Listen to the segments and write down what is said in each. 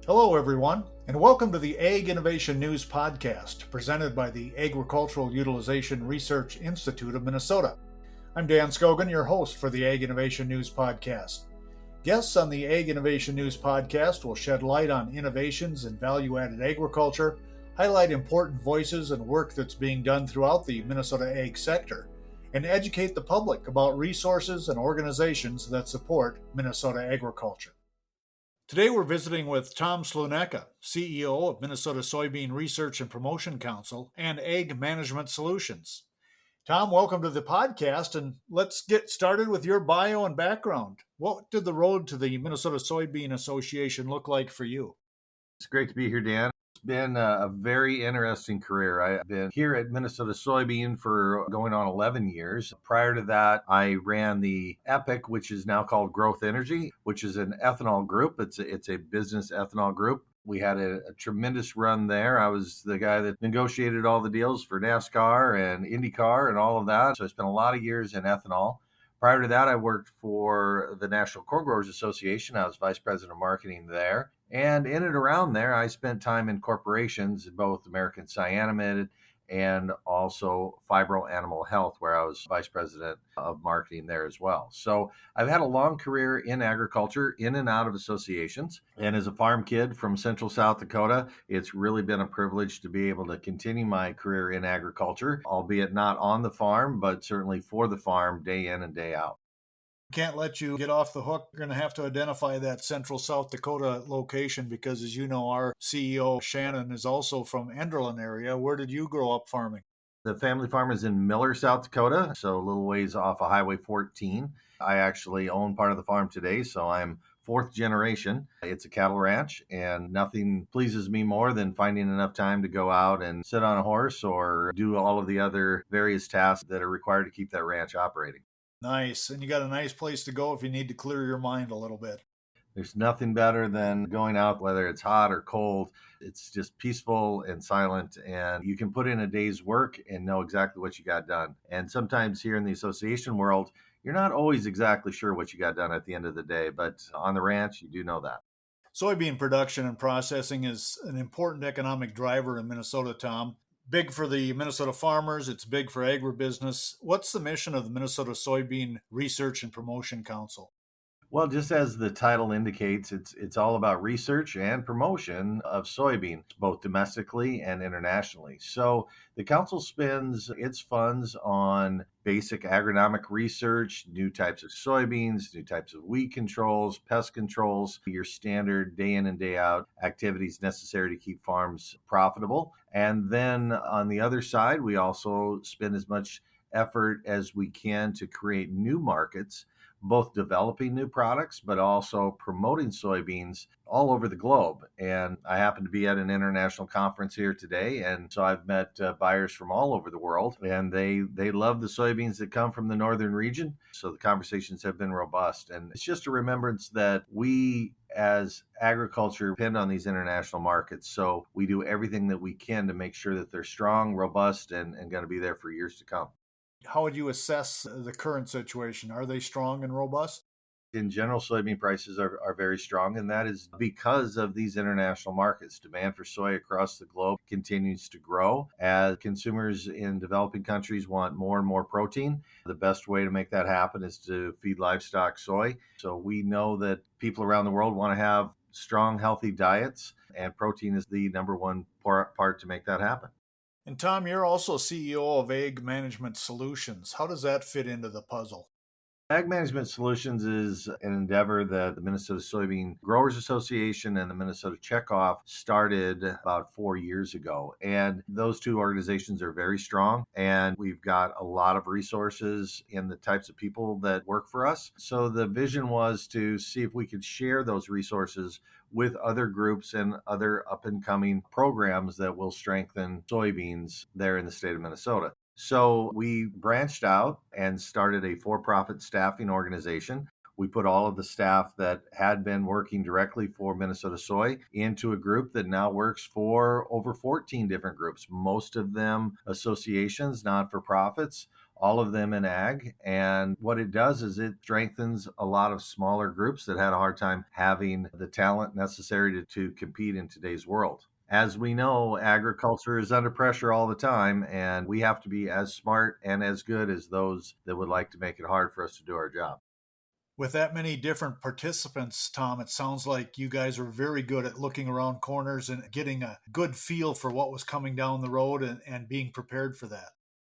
Hello, everyone, and welcome to the Ag Innovation News Podcast, presented by the Agricultural Utilization Research Institute of Minnesota. I'm Dan Scogan, your host for the Ag Innovation News Podcast. Guests on the Ag Innovation News Podcast will shed light on innovations in value-added agriculture, highlight important voices and work that's being done throughout the Minnesota ag sector, and educate the public about resources and organizations that support Minnesota agriculture. Today we're visiting with Tom Slunecka, CEO of Minnesota Soybean Research and Promotion Council and Ag Management Solutions. Tom, welcome to the podcast, and let's get started with your bio and background. What did the road to the Minnesota Soybean Association look like for you? It's great to be here, Dan. It's been a very interesting career. I've been here at Minnesota Soybean for going on 11 years. Prior to that, I ran the EPIC, which is now called Growth Energy, which is an ethanol group. It's a business ethanol group. We had a tremendous run there. I was the guy that negotiated all the deals for NASCAR and IndyCar and all of that. So I spent a lot of years in ethanol. Prior to that, I worked for the National Corn Growers Association. I was vice president of marketing there. And in and around there, I spent time in corporations, both American Cyanamid and also Fibro Animal Health, where I was vice president of marketing there as well. So I've had a long career in agriculture, in and out of associations. And as a farm kid from central South Dakota, it's really been a privilege to be able to continue my career in agriculture, albeit not on the farm, but certainly for the farm day in and day out. Can't let you get off the hook. You're going to have to identify that central South Dakota location because, as you know, our CEO, Shannon, is also from Enderlin area. Where did you grow up farming? The family farm is in Miller, South Dakota, so a little ways off of Highway 14. I actually own part of the farm today, so I'm fourth generation. It's a cattle ranch, and nothing pleases me more than finding enough time to go out and sit on a horse or do all of the other various tasks that are required to keep that ranch operating. Nice. And you got a nice place to go if you need to clear your mind a little bit. There's nothing better than going out, whether it's hot or cold. It's just peaceful and silent, and you can put in a day's work and know exactly what you got done. And sometimes here in the association world, you're not always exactly sure what you got done at the end of the day, but on the ranch, you do know that. Soybean production and processing is an important economic driver in Minnesota, Tom. Big for the Minnesota farmers, it's big for agribusiness. What's the mission of the Minnesota Soybean Research and Promotion Council? Well, just as the title indicates, it's all about research and promotion of soybean, both domestically and internationally. So the council spends its funds on basic agronomic research, new types of soybeans, new types of weed controls, pest controls, your standard day in and day out activities necessary to keep farms profitable. And then on the other side, we also spend as much effort as we can to create new markets, both developing new products, but also promoting soybeans all over the globe. And I happen to be at an international conference here today. And so I've met buyers from all over the world, and they love the soybeans that come from the northern region. So the conversations have been robust. And it's just a remembrance that we as agriculture depend on these international markets. So we do everything that we can to make sure that they're strong, robust, and going to be there for years to come. How would you assess the current situation? Are they strong and robust? In general, soybean prices are very strong, and that is because of these international markets. Demand for soy across the globe continues to grow as consumers in developing countries want more and more protein. The best way to make that happen is to feed livestock soy. So we know that people around the world want to have strong, healthy diets, and protein is the number one part to make that happen. And Tom, you're also CEO of Ag Management Solutions. How does that fit into the puzzle? Ag Management Solutions is an endeavor that the Minnesota Soybean Growers Association and the Minnesota Checkoff started about 4 years ago. And those two organizations are very strong, and we've got a lot of resources in the types of people that work for us. So the vision was to see if we could share those resources with other groups and other up-and-coming programs that will strengthen soybeans there in the state of Minnesota. So we branched out and started a for-profit staffing organization We put all of the staff that had been working directly for Minnesota Soy into a group that now works for over 14 different groups, most of them associations, not-for-profits, all of them in ag. And what it does is it strengthens a lot of smaller groups that had a hard time having the talent necessary to compete in today's world. As we know, agriculture is under pressure all the time, and we have to be as smart and as good as those that would like to make it hard for us to do our job. With that many different participants, Tom, it sounds like you guys are very good at looking around corners and getting a good feel for what was coming down the road and being prepared for that.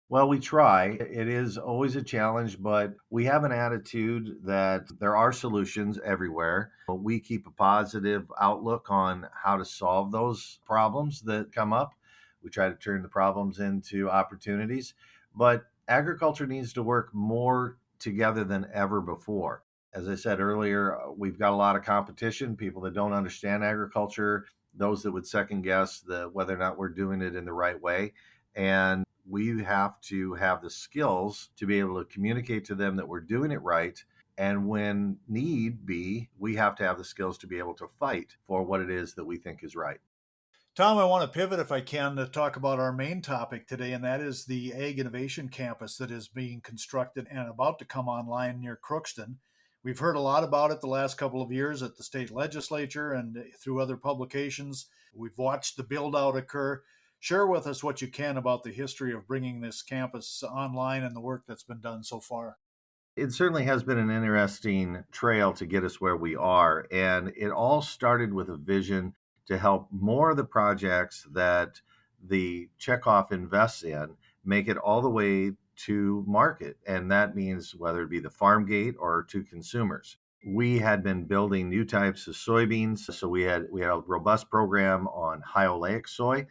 Well, we try. It is always a challenge, but we have an attitude that there are solutions everywhere. We keep a positive outlook on how to solve those problems that come up. We try to turn the problems into opportunities, but agriculture needs to work more together than ever before. As I said earlier, we've got a lot of competition, people that don't understand agriculture, those that would second guess whether or not we're doing it in the right way. And we have to have the skills to be able to communicate to them that we're doing it right. And when need be, we have to have the skills to be able to fight for what it is that we think is right. Tom, I want to pivot, if I can, to talk about our main topic today, and that is the Ag Innovation Campus that is being constructed and about to come online near Crookston. We've heard a lot about it the last couple of years at the state legislature and through other publications. We've watched the build out occur. Share with us what you can about the history of bringing this campus online and the work that's been done so far. It certainly has been an interesting trail to get us where we are. And it all started with a vision to help more of the projects that the checkoff invests in make it all the way to market. And that means whether it be the farm gate or to consumers. We had been building new types of soybeans. So we had a robust program on high oleic soy.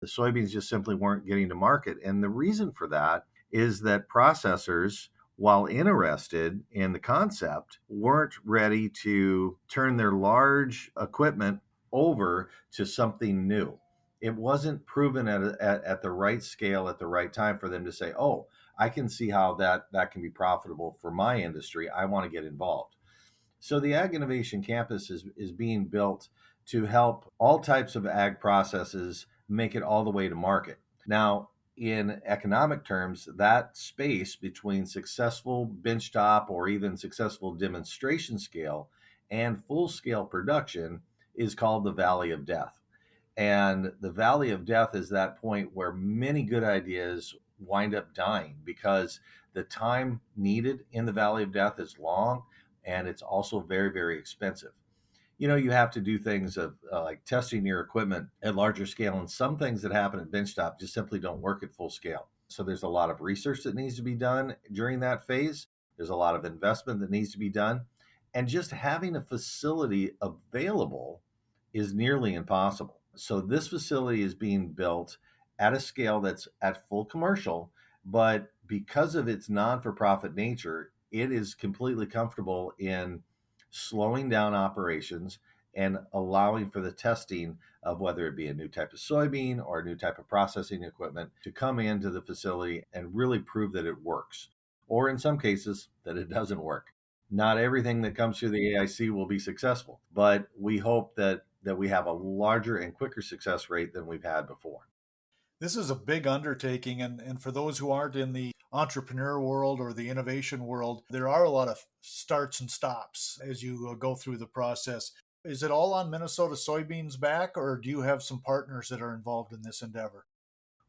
The soybeans just simply weren't getting to market. And the reason for that is that processors, while interested in the concept, weren't ready to turn their large equipment over to something new. It wasn't proven at the right scale at the right time for them to say, oh, I can see how that can be profitable for my industry. I want to get involved. So the Ag Innovation Campus is being built to help all types of ag processes make it all the way to market. Now, in economic terms, that space between successful benchtop or even successful demonstration scale and full-scale production is called the Valley of Death. And the Valley of Death is that point where many good ideas wind up dying because the time needed in the Valley of Death is long, and it's also very, very expensive. You have to do things of like testing your equipment at larger scale, and some things that happen at benchtop just simply don't work at full scale. So there's a lot of research that needs to be done during that phase. There's a lot of investment that needs to be done. And just having a facility available is nearly impossible. So this facility is being built at a scale that's at full commercial, but because of its non-for-profit nature, it is completely comfortable in slowing down operations and allowing for the testing of whether it be a new type of soybean or a new type of processing equipment to come into the facility and really prove that it works, or in some cases that it doesn't work. Not everything that comes through the AIC will be successful, but we hope that we have a larger and quicker success rate than we've had before. This is a big undertaking, and for those who aren't in the entrepreneur world or the innovation world, there are a lot of starts and stops as you go through the process. Is it all on Minnesota Soybeans' back, or do you have some partners that are involved in this endeavor?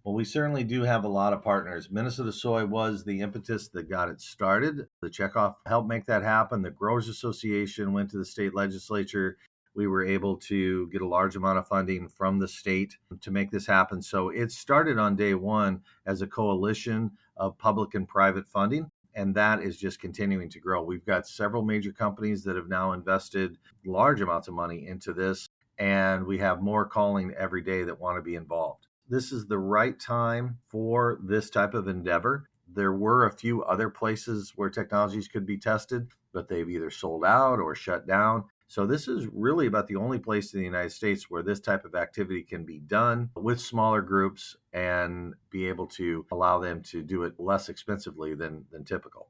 Well, we certainly do have a lot of partners. Minnesota Soy was the impetus that got it started. The checkoff helped make that happen. The Growers Association went to the state legislature. We were able to get a large amount of funding from the state to make this happen. So it started on day one as a coalition of public and private funding, and that is just continuing to grow. We've got several major companies that have now invested large amounts of money into this, and we have more calling every day that want to be involved. This is the right time for this type of endeavor. There were a few other places where technologies could be tested, but they've either sold out or shut down. So this is really about the only place in the United States where this type of activity can be done with smaller groups and be able to allow them to do it less expensively than typical.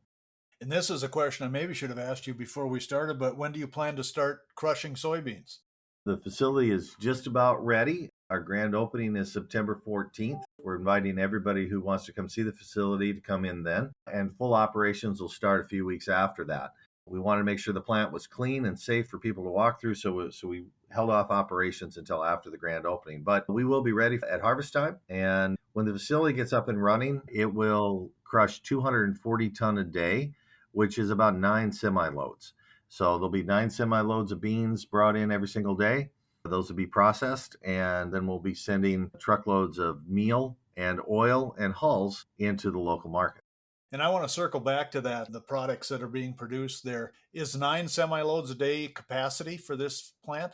And this is a question I maybe should have asked you before we started, but when do you plan to start crushing soybeans? The facility is just about ready. Our grand opening is September 14th. We're inviting everybody who wants to come see the facility to come in then, and full operations will start a few weeks after that. We wanted to make sure the plant was clean and safe for people to walk through, so we held off operations until after the grand opening. But we will be ready at harvest time, and when the facility gets up and running, it will crush 240 ton a day, which is about 9 semi-loads. So there'll be 9 semi-loads of beans brought in every single day. Those will be processed, and then we'll be sending truckloads of meal and oil and hulls into the local market. And I want to circle back to that, the products that are being produced there. Is 9 semi-loads a day capacity for this plant?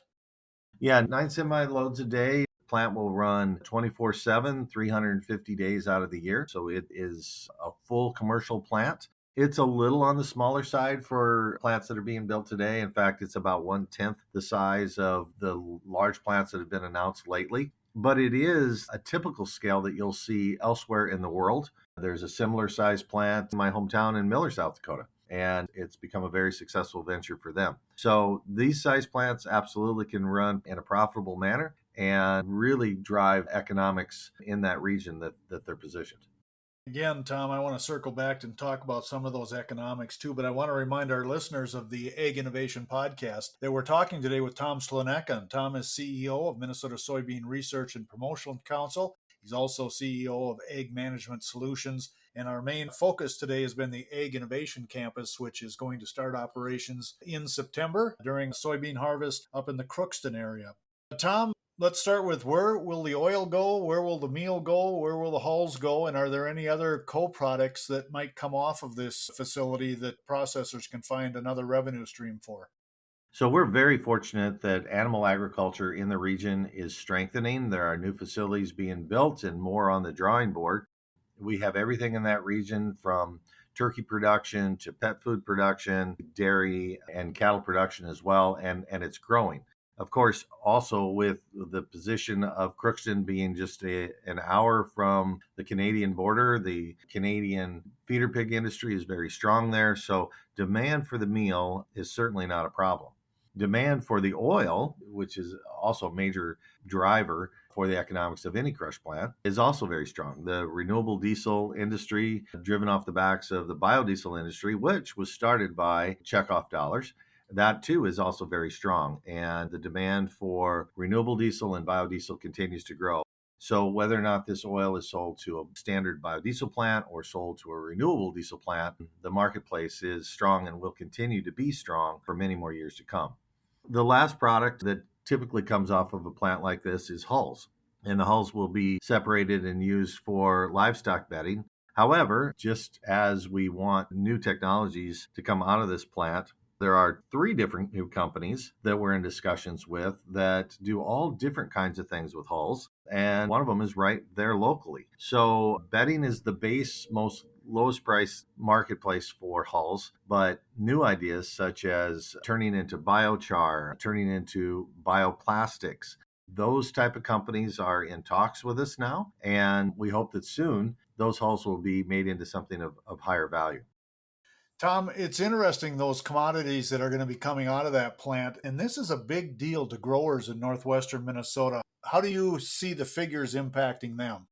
Yeah, 9 semi-loads a day. Plant will run 24/7, 350 days out of the year. So it is a full commercial plant. It's a little on the smaller side for plants that are being built today. In fact, it's about 1/10 the size of the large plants that have been announced lately. But it is a typical scale that you'll see elsewhere in the world. There's a similar size plant in my hometown in Miller, South Dakota, and it's become a very successful venture for them. So these size plants absolutely can run in a profitable manner and really drive economics in that region that they're positioned. Again, Tom, I want to circle back and talk about some of those economics too, but I want to remind our listeners of the Ag Innovation Podcast that we're talking today with Tom Slunecka. And Tom is CEO of Minnesota Soybean Research and Promotion Council. He's also CEO of Ag Management Solutions. And our main focus today has been the Ag Innovation Campus, which is going to start operations in September during soybean harvest up in the Crookston area. Tom, let's start with where will the oil go? Where will the meal go? Where will the hulls go? And are there any other co-products that might come off of this facility that processors can find another revenue stream for? So we're very fortunate that animal agriculture in the region is strengthening. There are new facilities being built and more on the drawing board. We have everything in that region from turkey production to pet food production, dairy and cattle production as well, and it's growing. Of course, also with the position of Crookston being just an hour from the Canadian border, the Canadian feeder pig industry is very strong there. So demand for the meal is certainly not a problem. Demand for the oil, which is also a major driver for the economics of any crush plant, is also very strong. The renewable diesel industry, driven off the backs of the biodiesel industry, which was started by checkoff dollars, that too is also very strong. And the demand for renewable diesel and biodiesel continues to grow. So whether or not this oil is sold to a standard biodiesel plant or sold to a renewable diesel plant, the marketplace is strong and will continue to be strong for many more years to come. The last product that typically comes off of a plant like this is hulls. And the hulls will be separated and used for livestock bedding. However, just as we want new technologies to come out of this plant, there are 3 different new companies that we're in discussions with that do all different kinds of things with hulls. And one of them is right there locally. So bedding is the base, most lowest price marketplace for hulls, but new ideas such as turning into biochar, turning into bioplastics, those type of companies are in talks with us now. And we hope that soon those hulls will be made into something of higher value. Tom, it's interesting, those commodities that are going to be coming out of that plant. And this is a big deal to growers in northwestern Minnesota. How do you see the figures impacting them?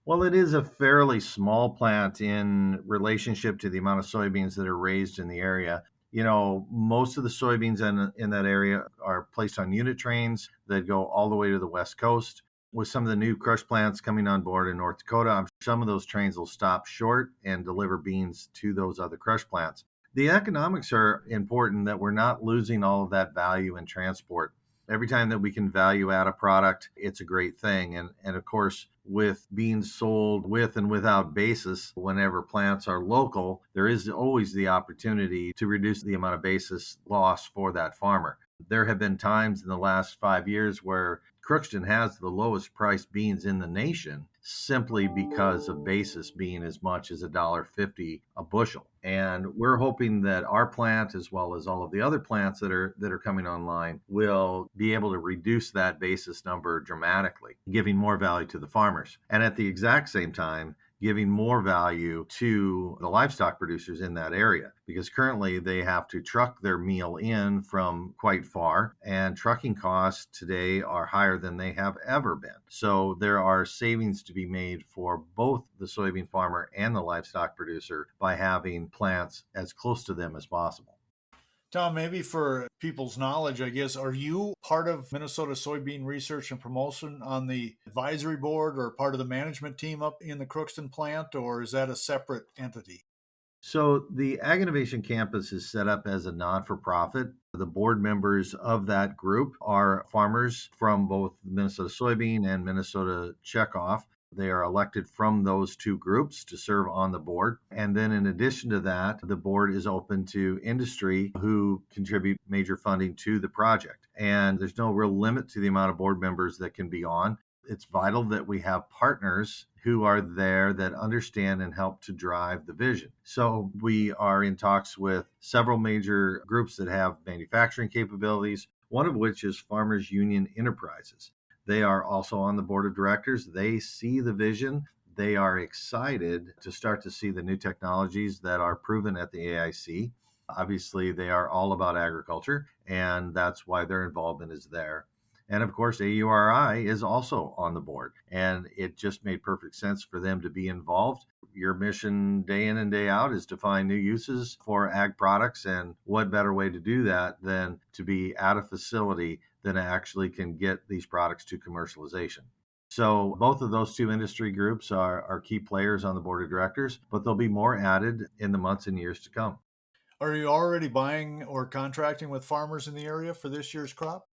Well, it is a fairly small plant in relationship to the amount of soybeans that are raised in the area. You know, most of the soybeans in that area are placed on unit trains that go all the way to the West Coast. With some of the new crush plants coming on board in North Dakota, I'm sure some of those trains will stop short and deliver beans to those other crush plants. The economics are important, that we're not losing all of that value in transport. Every time that we can value add a product, it's a great thing. And of course, with being sold with and without basis, whenever plants are local, there is always the opportunity to reduce the amount of basis loss for that farmer. There have been times in the last 5 years where Crookston has the lowest priced beans in the nation simply because of basis being as much as $1.50 a bushel. And we're hoping that our plant, as well as all of the other plants that are coming online, will be able to reduce that basis number dramatically, giving more value to the farmers. And at the exact same time, giving more value to the livestock producers in that area, because currently they have to truck their meal in from quite far, and trucking costs today are higher than they have ever been. So there are savings to be made for both the soybean farmer and the livestock producer by having plants as close to them as possible. Tom, maybe for people's knowledge, I guess, are you part of Minnesota Soybean Research and Promotion on the advisory board or part of the management team up in the Crookston plant, or is that a separate entity? So the Ag Innovation Campus is set up as a non-for-profit. The board members of that group are farmers from both Minnesota Soybean and Minnesota Checkoff. They are elected from those two groups to serve on the board. And then in addition to that, the board is open to industry who contribute major funding to the project. And there's no real limit to the amount of board members that can be on. It's vital that we have partners who are there that understand and help to drive the vision. So we are in talks with several major groups that have manufacturing capabilities, one of which is Farmers Union Enterprises. They are also on the board of directors. They see the vision. They are excited to start to see the new technologies that are proven at the AIC. Obviously, they are all about agriculture, and that's why their involvement is there. And of course, AURI is also on the board, and it just made perfect sense for them to be involved. Your mission day in and day out is to find new uses for ag products, and what better way to do that than to be at a facility that actually can get these products to commercialization. So both of those two industry groups are key players on the board of directors, but there'll be more added in the months and years to come. Are you already buying or contracting with farmers in the area for this year's crop?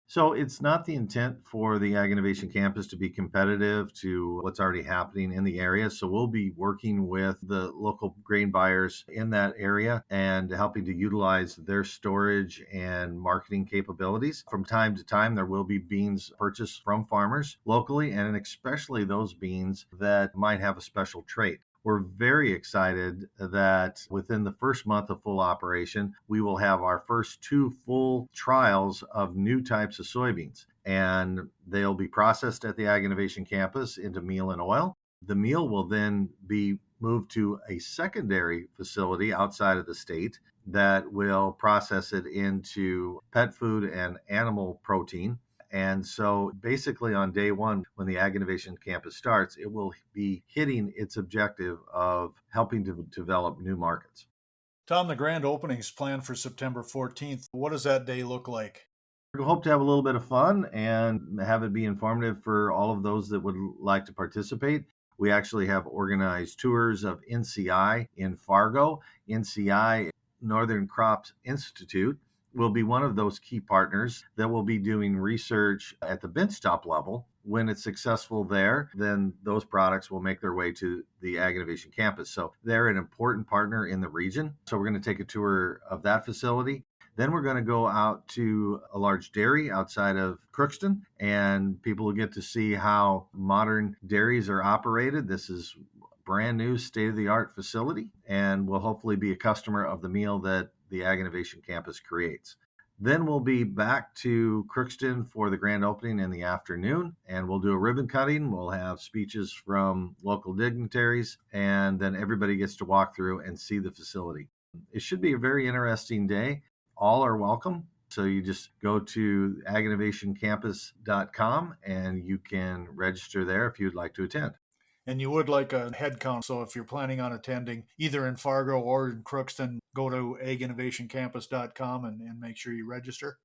So it's not the intent for the Ag Innovation Campus to be competitive to what's already happening in the area. So we'll be working with the local grain buyers in that area and helping to utilize their storage and marketing capabilities. From time to time, there will be beans purchased from farmers locally, and especially those beans that might have a special trait. We're very excited that within the first month of full operation, we will have our first two full trials of new types of soybeans. And they'll be processed at the Ag Innovation Campus into meal and oil. The meal will then be moved to a secondary facility outside of the state that will process it into pet food and animal protein. And so basically on day one, when the Ag Innovation Campus starts, it will be hitting its objective of helping to develop new markets. Tom, the grand opening is planned for September 14th. What does that day look like? We hope to have a little bit of fun and have it be informative for all of those that would like to participate. We actually have organized tours of NCI in Fargo. NCI, Northern Crops Institute, will be one of those key partners that will be doing research at the benchtop level. When it's successful there, then those products will make their way to the Ag Innovation Campus. So they're an important partner in the region. So we're going to take a tour of that facility. Then we're going to go out to a large dairy outside of Crookston, and people will get to see how modern dairies are operated. This is brand new state-of-the-art facility, and will hopefully be a customer of the meal that the Ag Innovation Campus creates. Then we'll be back to Crookston for the grand opening in the afternoon, and we'll do a ribbon cutting. We'll have speeches from local dignitaries, and then everybody gets to walk through and see the facility. It should be a very interesting day. All are welcome. So you just go to aginnovationcampus.com and you can register there if you'd like to attend. And you would like a head count. So if you're planning on attending either in Fargo or in Crookston, go to aginnovationcampus.com and make sure you register.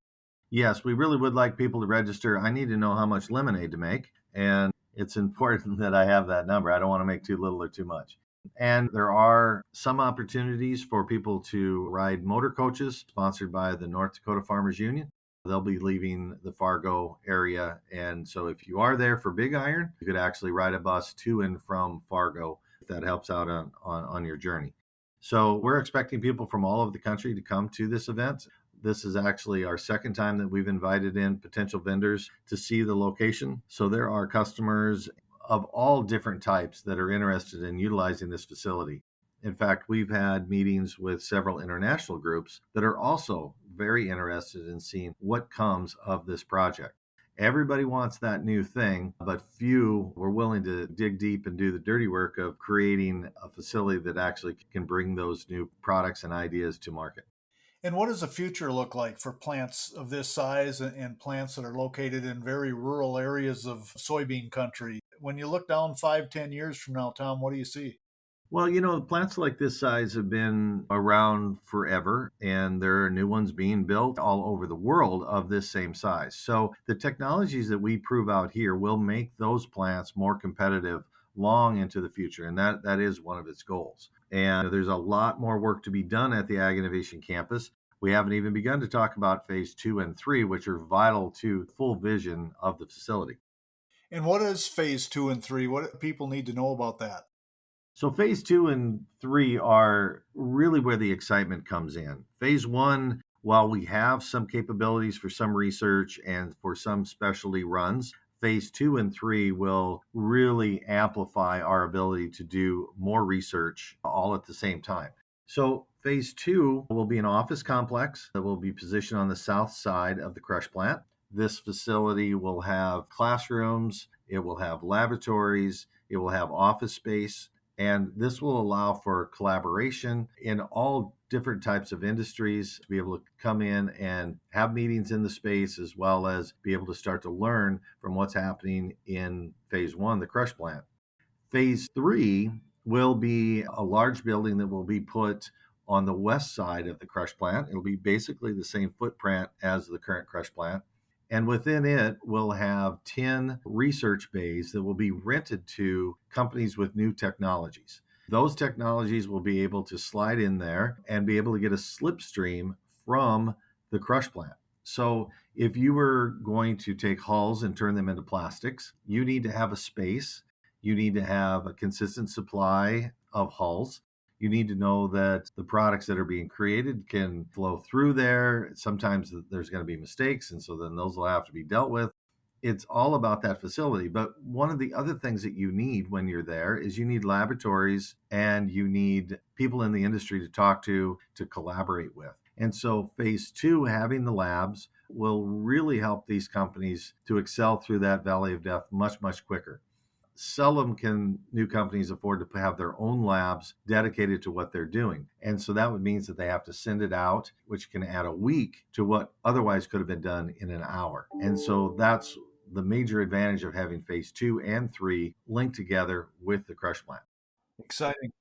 Yes, we really would like people to register. I need to know how much lemonade to make, and it's important that I have that number. I don't want to make too little or too much. And there are some opportunities for people to ride motor coaches sponsored by the North Dakota Farmers Union. They'll be leaving the Fargo area. And so if you are there for Big Iron, you could actually ride a bus to and from Fargo if that helps out on your journey. So we're expecting people from all over the country to come to this event. This is actually our second time that we've invited in potential vendors to see the location. So there are customers of all different types that are interested in utilizing this facility. In fact, we've had meetings with several international groups that are also very interested in seeing what comes of this project. Everybody wants that new thing, but few were willing to dig deep and do the dirty work of creating a facility that actually can bring those new products and ideas to market. And what does the future look like for plants of this size and plants that are located in very rural areas of soybean country? When you look down 5, 10 years from now, Tom, what do you see? Well, plants like this size have been around forever, and there are new ones being built all over the world of this same size. So the technologies that we prove out here will make those plants more competitive long into the future, and that is one of its goals. And there's a lot more work to be done at the Ag Innovation Campus. We haven't even begun to talk about phase 2 and 3, which are vital to full vision of the facility. And what is phase 2 and 3? What do people need to know about that? So phase 2 and 3 are really where the excitement comes in. Phase 1, while we have some capabilities for some research and for some specialty runs, phase 2 and 3 will really amplify our ability to do more research all at the same time. So phase 2 will be an office complex that will be positioned on the south side of the crush plant. This facility will have classrooms, it will have laboratories, it will have office space, and this will allow for collaboration in all different types of industries to be able to come in and have meetings in the space, as well as be able to start to learn from what's happening in phase 1, the crush plant. Phase 3 will be a large building that will be put on the west side of the crush plant. It'll be basically the same footprint as the current crush plant. And within it, we'll have 10 research bays that will be rented to companies with new technologies. Those technologies will be able to slide in there and be able to get a slipstream from the crush plant. So if you were going to take hulls and turn them into plastics, you need to have a space. You need to have a consistent supply of hulls. You need to know that the products that are being created can flow through there. Sometimes there's going to be mistakes, and so then those will have to be dealt with. It's all about that facility. But one of the other things that you need when you're there is you need laboratories and you need people in the industry to talk to collaborate with. And so phase 2, having the labs, will really help these companies to excel through that valley of death much, much quicker. Seldom can new companies afford to have their own labs dedicated to what they're doing. And so that would mean that they have to send it out, which can add a week to what otherwise could have been done in an hour. And so that's the major advantage of having phase 2 and 3 linked together with the crush plant. Exciting.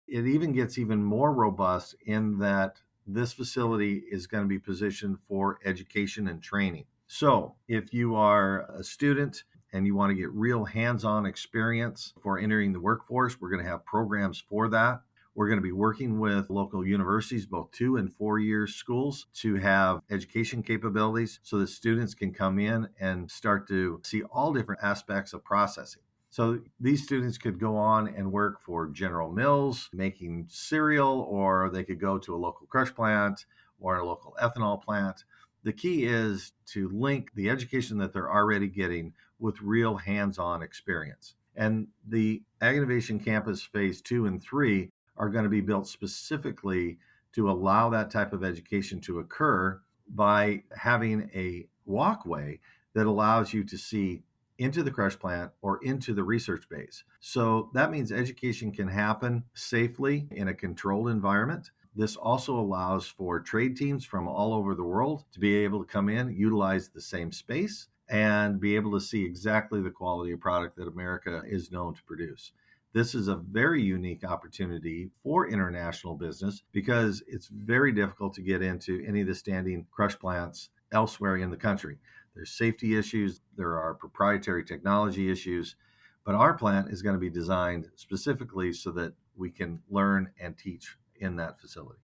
It even gets even more robust in that this facility is going to be positioned for education and training. So if you are a student and you want to get real hands-on experience for entering the workforce, we're going to have programs for that. We're going to be working with local universities, both 2 and 4 year schools, to have education capabilities so that students can come in and start to see all different aspects of processing. So these students could go on and work for General Mills making cereal, or they could go to a local crush plant or a local ethanol plant. The key is to link the education that they're already getting with real hands-on experience. And the Ag Innovation Campus phase 2 and 3 are going to be built specifically to allow that type of education to occur by having a walkway that allows you to see into the crush plant or into the research base. So that means education can happen safely in a controlled environment. This also allows for trade teams from all over the world to be able to come in, utilize the same space, and be able to see exactly the quality of product that America is known to produce. This is a very unique opportunity for international business because it's very difficult to get into any of the standing crush plants elsewhere in the country. There's safety issues, there are proprietary technology issues, but our plant is going to be designed specifically so that we can learn and teach in that facility.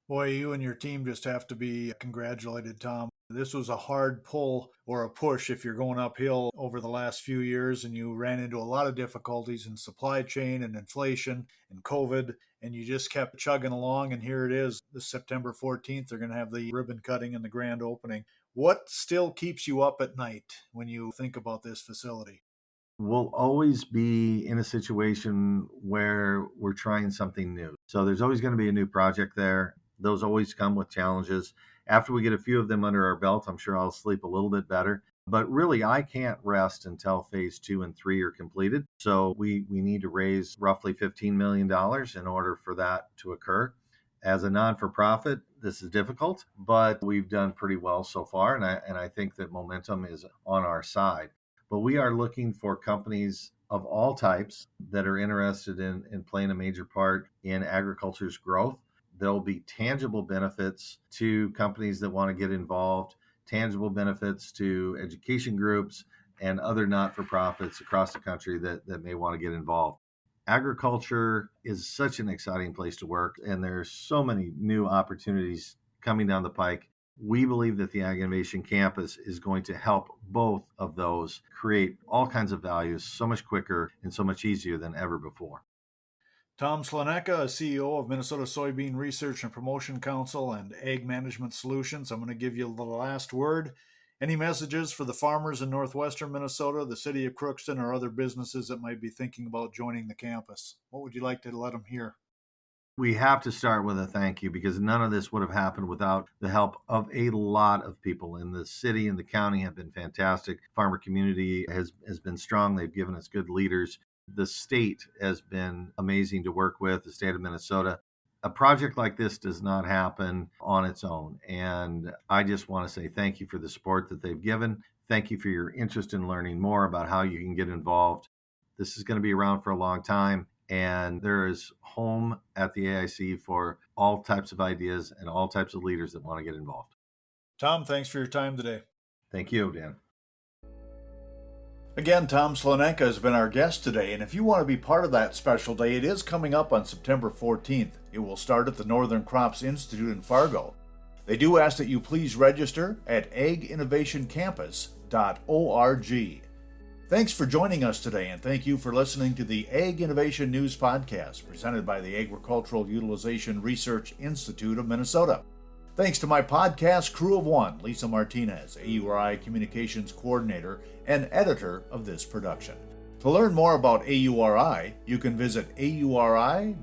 Boy, you and your team just have to be congratulated, Tom. This was a hard pull or a push if you're going uphill over the last few years, and you ran into a lot of difficulties in supply chain and inflation and COVID, and you just kept chugging along. And here it is, this September 14th, they're going to have the ribbon cutting and the grand opening. What still keeps you up at night when you think about this facility? We'll always be in a situation where we're trying something new. So there's always going to be a new project there. Those always come with challenges. After we get a few of them under our belt, I'm sure I'll sleep a little bit better. But really, I can't rest until phase 2 and 3 are completed. So we need to raise roughly $15 million in order for that to occur. As a non-for-profit, this is difficult, but we've done pretty well so far. And I think that momentum is on our side. But we are looking for companies of all types that are interested in playing a major part in agriculture's growth. There'll be tangible benefits to companies that want to get involved, tangible benefits to education groups and other not-for-profits across the country that may want to get involved. Agriculture is such an exciting place to work, and there's so many new opportunities coming down the pike. We believe that the Ag Innovation Campus is going to help both of those create all kinds of values so much quicker and so much easier than ever before. Tom Slunecka, CEO of Minnesota Soybean Research and Promotion Council and Ag Management Solutions. I'm going to give you the last word. Any messages for the farmers in northwestern Minnesota, the city of Crookston, or other businesses that might be thinking about joining the campus? What would you like to let them hear? We have to start with a thank you, because none of this would have happened without the help of a lot of people. In the city and the county have been fantastic. Farmer community has been strong. They've given us good leaders. The state has been amazing to work with, the state of Minnesota. A project like this does not happen on its own. And I just want to say thank you for the support that they've given. Thank you for your interest in learning more about how you can get involved. This is going to be around for a long time, and there is home at the AIC for all types of ideas and all types of leaders that want to get involved. Tom, thanks for your time today. Thank you, Dan. Again, Tom Slunecka has been our guest today, and if you want to be part of that special day, it is coming up on September 14th. It will start at the Northern Crops Institute in Fargo. They do ask that you please register at aginnovationcampus.org. Thanks for joining us today, and thank you for listening to the Ag Innovation News Podcast, presented by the Agricultural Utilization Research Institute of Minnesota. Thanks to my podcast crew of one, Lisa Martinez, AURI Communications Coordinator and editor of this production. To learn more about AURI, you can visit auri.org.